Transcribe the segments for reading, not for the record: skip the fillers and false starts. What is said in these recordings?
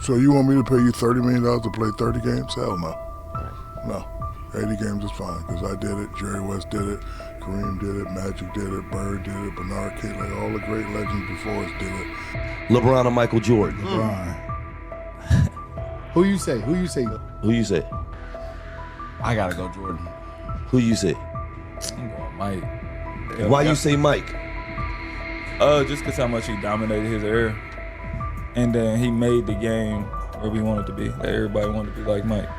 So you want me to pay you $30 million to play 30 games? Hell no. No. 80 games is fine, because I did it, Jerry West did it, Kareem did it, Magic did it, Bird did it, Bernard King, like all the great legends before us did it. LeBron or Michael Jordan? LeBron. Who you say? Who you say? Who you say? I gotta go Jordan. Who you say? I'm going Mike. Why you say Mike? Just because how much he dominated his era. And then he made the game where we wanted to be. Like everybody wanted to be like Mike.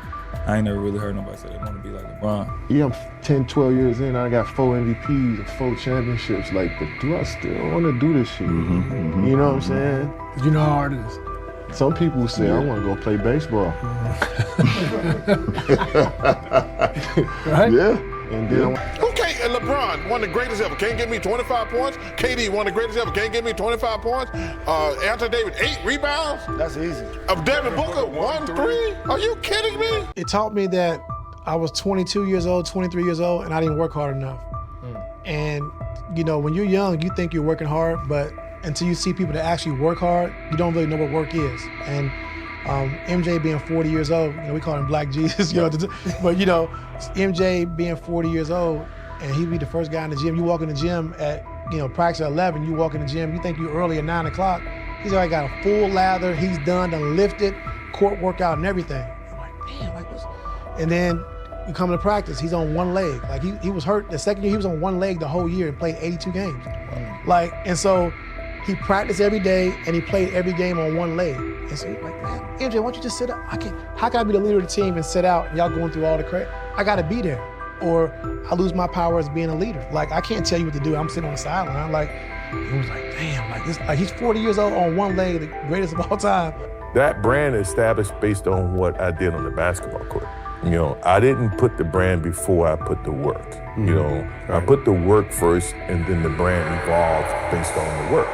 I ain't never really heard nobody say they want to be like LeBron. Yeah, I'm 10, 12 years in. I got 4 MVPs and 4 championships. Like, but do I still want to do this shit? You know what I'm saying? You know how hard it is. Some people say, I want to go play baseball. Right? Yeah. And then Okay, LeBron, one of the greatest ever. Can't give me 25 points. KD, one of the greatest ever. Can't give me 25 points. Anthony Davis, 8 rebounds. that's easy. Devin Booker, 1 3. Are you kidding me? It taught me that I was 22 years old, 23 years old, and I didn't work hard enough. And, you know, when you're young, you think you're working hard, but until you see people that actually work hard, you don't really know what work is. And MJ being 40 years old, you know, we call him Black Jesus, you know, but you know, MJ being 40 years old, and he'd be the first guy in the gym. You walk in the gym at, you know, practice at 11, you walk in the gym, you think you're early at 9 o'clock, he's already got a full lather, he's done lifted, court workout and everything. I'm like, damn, like what's... And then you come to practice, he's on one leg. Like he was hurt the second year, he was on one leg the whole year and played 82 games. Like, and so he practiced every day and he played every game on one leg. And so he's like, man, MJ, why don't you just sit out? How can I be the leader of the team and sit out and y'all going through all the crap? I gotta be there. Or I lose my power as being a leader. Like, I can't tell you what to do. I'm sitting on the sideline. Like, he was like, damn, like this, like he's 40 years old on one leg, the greatest of all time. That brand is established based on what I did on the basketball court. You know, I didn't put the brand before I put the work. You know, I put the work first and then the brand evolved based on the work.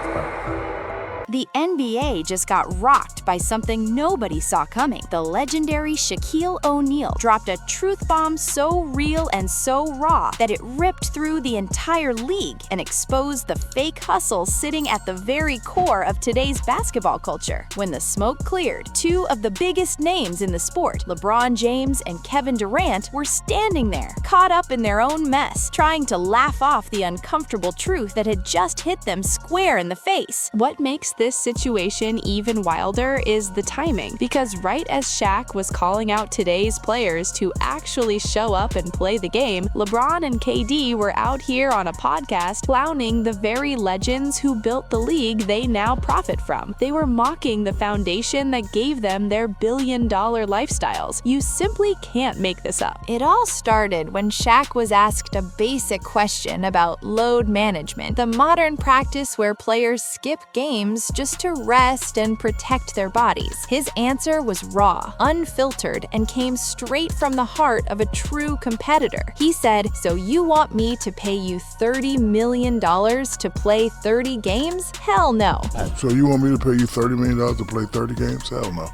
The NBA just got rocked by something nobody saw coming. The legendary Shaquille O'Neal dropped a truth bomb so real and so raw that it ripped through the entire league and exposed the fake hustle sitting at the very core of today's basketball culture. When the smoke cleared, 2 of the biggest names in the sport, LeBron James and Kevin Durant, were standing there, caught up in their own mess, trying to laugh off the uncomfortable truth that had just hit them square in the face. What makes this situation even wilder is the timing, because right as Shaq was calling out today's players to actually show up and play the game, LeBron and KD were out here on a podcast clowning the very legends who built the league they now profit from. They were mocking the foundation that gave them their billion-dollar lifestyles. You simply can't make this up. It all started when Shaq was asked a basic question about load management, the modern practice where players skip games just to rest and protect their bodies. His answer was raw, unfiltered, and came straight from the heart of a true competitor. He said, "So you want me to pay you $30 million to play 30 games? Hell no." So you want me to pay you $30 million to play 30 games? Hell no.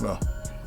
No.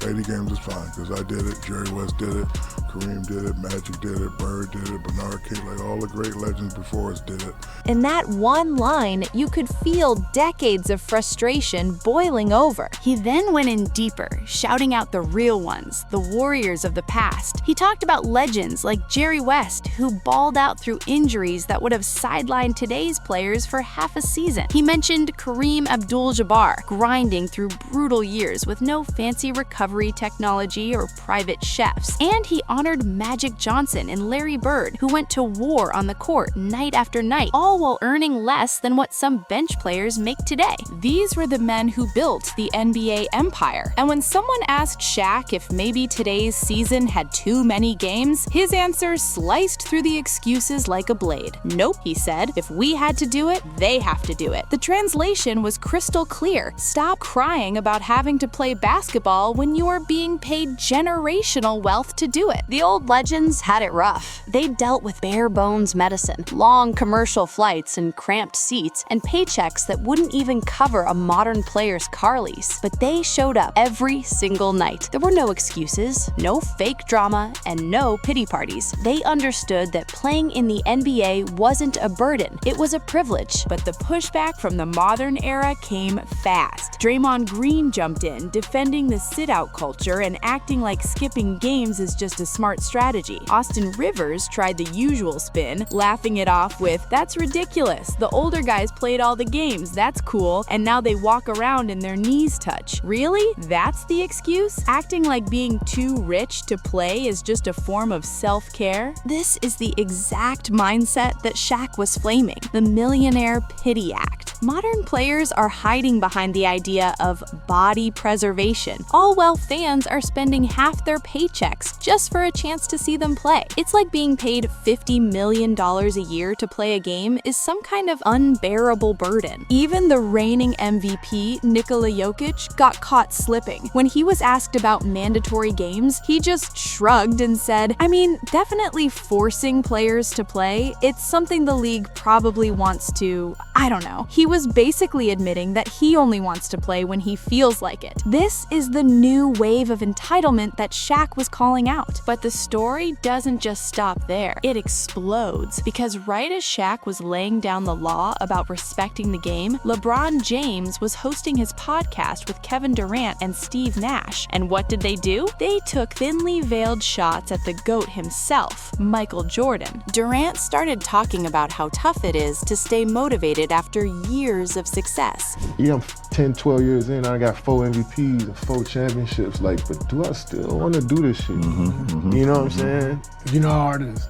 80 games is fine, because I did it, Jerry West did it, Kareem did it, Magic did it, Bird did it, Bernard King, like all the great legends before us did it. In that one line, you could feel decades of frustration boiling over. He then went in deeper, shouting out the real ones, the warriors of the past. He talked about legends like Jerry West, who balled out through injuries that would have sidelined today's players for half a season. He mentioned Kareem Abdul-Jabbar, grinding through brutal years with no fancy recovery technology or private chefs. And he honored Magic Johnson and Larry Bird, who went to war on the court night after night, all while earning less than what some bench players make today. These were the men who built the NBA empire. And when someone asked Shaq if maybe today's season had too many games, his answer sliced through the excuses like a blade. Nope, he said. If we had to do it, they have to do it. The translation was crystal clear. Stop crying about having to play basketball when you are being paid generational wealth to do it. The old legends had it rough. They dealt with bare-bones medicine, long commercial flights and cramped seats, and paychecks that wouldn't even cover a modern player's car lease. But they showed up every single night. There were no excuses, no fake drama, and no pity parties. They understood that playing in the NBA wasn't a burden, it was a privilege. But the pushback from the modern era came fast. Draymond Green jumped in, defending the sit-out culture and acting like skipping games is just a smart strategy. Austin Rivers tried the usual spin, laughing it off with, "That's ridiculous. The older guys played all the games, that's cool, and now they walk around and their knees touch." Really? That's the excuse? Acting like being too rich to play is just a form of self-care? This is the exact mindset that Shaq was flaming, the millionaire pity act. Modern players are hiding behind the idea of body preservation, all while fans are spending half their paychecks just for a chance to see them play. It's like being paid $50 million a year to play a game is some kind of unbearable burden. Even the reigning MVP, Nikola Jokic, got caught slipping. When he was asked about mandatory games, he just shrugged and said, "I mean, definitely forcing players to play, it's something the league probably wants to, I don't know." He was basically admitting that he only wants to play when he feels like it. This is the new wave of entitlement that Shaq was calling out. But the story doesn't just stop there. It explodes, because right as Shaq was laying down the law about respecting the game, LeBron James was hosting his podcast with Kevin Durant and Steve Nash. And what did they do? They took thinly veiled shots at the GOAT himself, Michael Jordan. Durant started talking about how tough it is to stay motivated after years of success. Yeah, I'm 10, 12 years in, I got 4 MVPs and 4 championships. Like, but do I still want to do this shit? You know what I'm saying? You know how hard it is.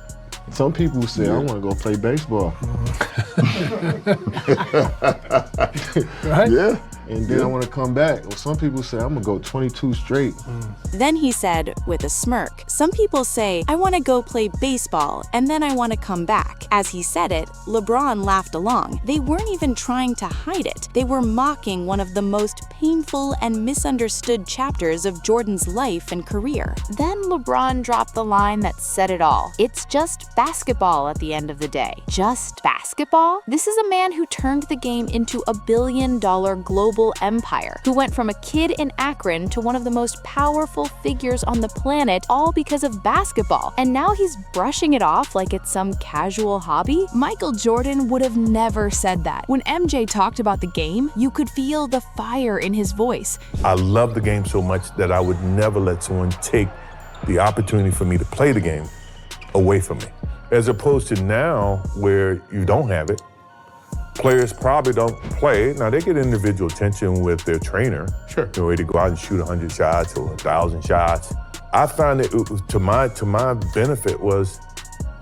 Some people say, I want to go play baseball. Right? Yeah. And then I want to come back. Well, some people say, I'm going to go 22 straight. Then he said, with a smirk, "Some people say, I want to go play baseball, and then I want to come back." As he said it, LeBron laughed along. They weren't even trying to hide it. They were mocking one of the most painful and misunderstood chapters of Jordan's life and career. Then LeBron dropped the line that said it all. It's just basketball at the end of the day. Just basketball? This is a man who turned the game into a billion-dollar global empire, who went from a kid in Akron to one of the most powerful figures on the planet, all because of basketball. And now he's brushing it off like it's some casual hobby? Michael Jordan would have never said that. When MJ talked about the game, you could feel the fire in his voice. I love the game so much that I would never let someone take the opportunity for me to play the game away from me. As opposed to now, where you don't have it, players probably don't play. Now, they get individual attention with their trainer. Sure. They're ready to go out and shoot 100 shots or 1,000 shots. I found that it was, to my benefit was,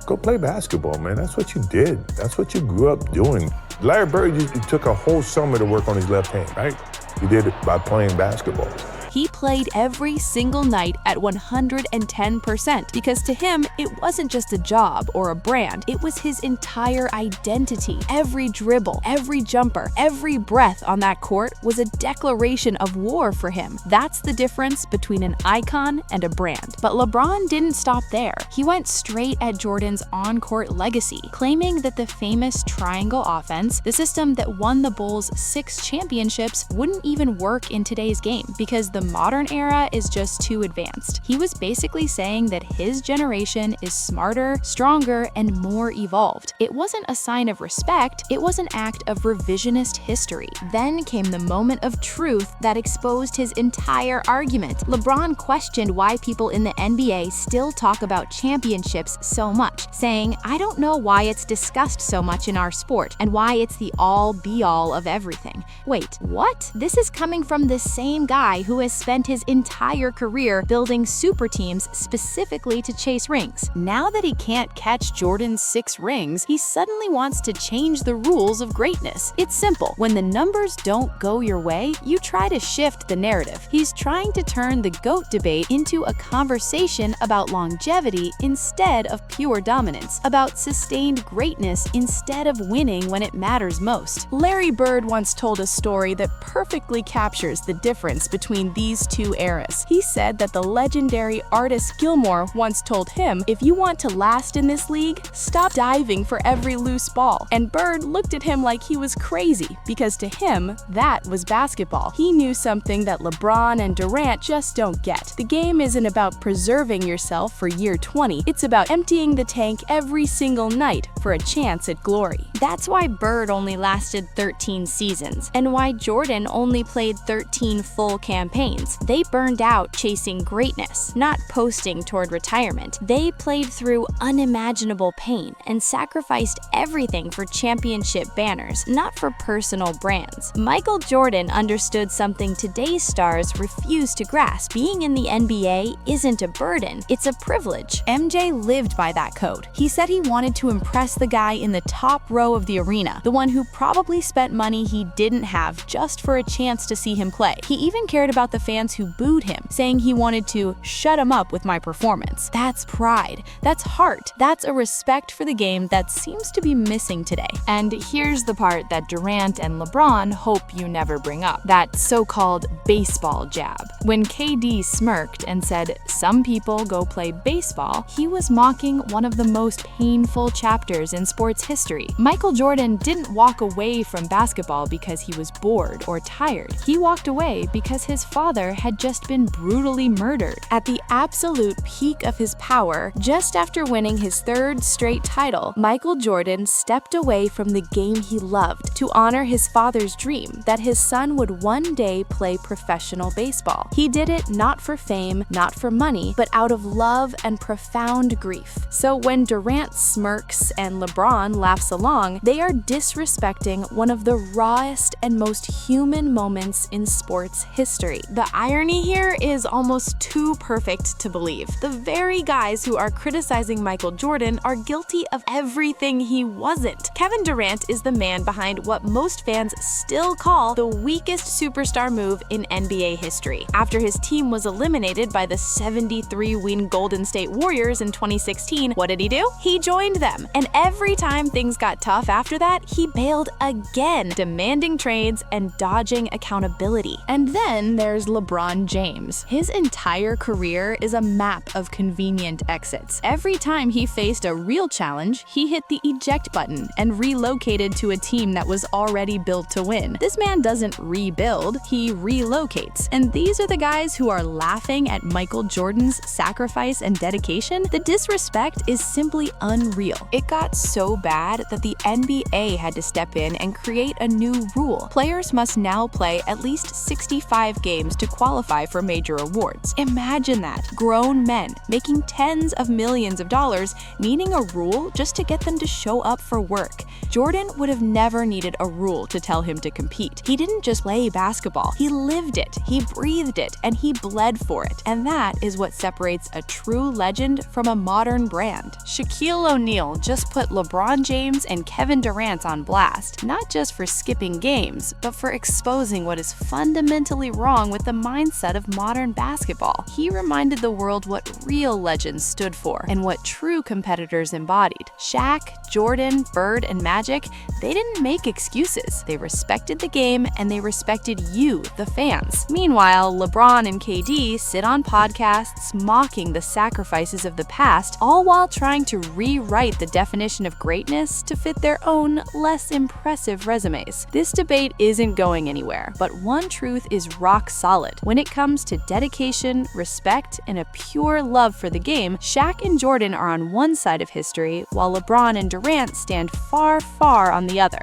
go play basketball, man. That's what you did. That's what you grew up doing. Larry Bird, he took a whole summer to work on his left hand, right? He did it by playing basketball. He played every single night at 110% because to him, it wasn't just a job or a brand, it was his entire identity. Every dribble, every jumper, every breath on that court was a declaration of war for him. That's the difference between an icon and a brand. But LeBron didn't stop there. He went straight at Jordan's on-court legacy, claiming that the famous triangle offense, the system that won the Bulls 6 championships, wouldn't even work in today's game because the modern era is just too advanced. He was basically saying that his generation is smarter, stronger, and more evolved. It wasn't a sign of respect, it was an act of revisionist history. Then came the moment of truth that exposed his entire argument. LeBron questioned why people in the NBA still talk about championships so much, saying, "I don't know why it's discussed so much in our sport and why it's the all-be-all of everything." Wait, what? This is coming from the same guy who has spent his entire career building super teams specifically to chase rings. Now that he can't catch Jordan's 6 rings, he suddenly wants to change the rules of greatness. It's simple. When the numbers don't go your way, you try to shift the narrative. He's trying to turn the GOAT debate into a conversation about longevity instead of pure dominance, about sustained greatness instead of winning when it matters most. Larry Bird once told a story that perfectly captures the difference between these two eras. He said that the legendary Artis Gilmore once told him, "If you want to last in this league, stop diving for every loose ball." And Bird looked at him like he was crazy, because to him, that was basketball. He knew something that LeBron and Durant just don't get. The game isn't about preserving yourself for year 20, it's about emptying the tank every single night for a chance at glory. That's why Bird only lasted 13 seasons, and why Jordan only played 13 full campaigns. They burned out chasing greatness, not posting toward retirement. They played through unimaginable pain and sacrificed everything for championship banners, not for personal brands. Michael Jordan understood something today's stars refuse to grasp. Being in the NBA isn't a burden, it's a privilege. MJ lived by that code. He said he wanted to impress the guy in the top row of the arena, the one who probably spent money he didn't have just for a chance to see him play. He even cared about the fans who booed him, saying he wanted to shut him up with my performance. That's pride. That's heart. That's a respect for the game that seems to be missing today. And here's the part that Durant and LeBron hope you never bring up, that so-called baseball jab. When KD smirked and said, "Some people go play baseball," he was mocking one of the most painful chapters in sports history. Michael Jordan didn't walk away from basketball because he was bored or tired. He walked away because his father had just been brutally murdered. At the absolute peak of his power, just after winning his third straight title, Michael Jordan stepped away from the game he loved to honor his father's dream that his son would one day play professional baseball. He did it not for fame, not for money, but out of love and profound grief. So when Durant smirks and LeBron laughs along, they are disrespecting one of the rawest and most human moments in sports history. The irony here is almost too perfect to believe. The very guys who are criticizing Michael Jordan are guilty of everything he wasn't. Kevin Durant is the man behind what most fans still call the weakest superstar move in NBA history. After his team was eliminated by the 73-win Golden State Warriors in 2016, what did he do? He joined them. And every time things got tough after that, he bailed again, demanding trades and dodging accountability. And then there's LeBron James. His entire career is a map of convenient exits. Every time he faced a real challenge, he hit the eject button and relocated to a team that was already built to win. This man doesn't rebuild, he relocates. And these are the guys who are laughing at Michael Jordan's sacrifice and dedication. The disrespect is simply unreal. It got so bad that the NBA had to step in and create a new rule. Players must now play at least 65 games to qualify for major awards. Imagine that. Grown men making tens of millions of dollars needing a rule just to get them to show up for work. Jordan would have never needed a rule to tell him to compete. He didn't just play basketball. He lived it, he breathed it, and he bled for it. And that is what separates a true legend from a modern brand. Shaquille O'Neal just put LeBron James and Kevin Durant on blast, not just for skipping games, but for exposing what is fundamentally wrong with the mindset of modern basketball. He reminded the world what real legends stood for and what true competitors embodied. Shaq, Jordan, Bird, and Magic, they didn't make excuses. They respected the game and they respected you, the fans. Meanwhile, LeBron and KD sit on podcasts mocking the sacrifices of the past, all while trying to rewrite the definition of greatness to fit their own, less impressive resumes. This debate isn't going anywhere, but one truth is rock solid. When it comes to dedication, respect, and a pure love for the game, Shaq and Jordan are on one side of history, while LeBron and Durant stand far, far on the other.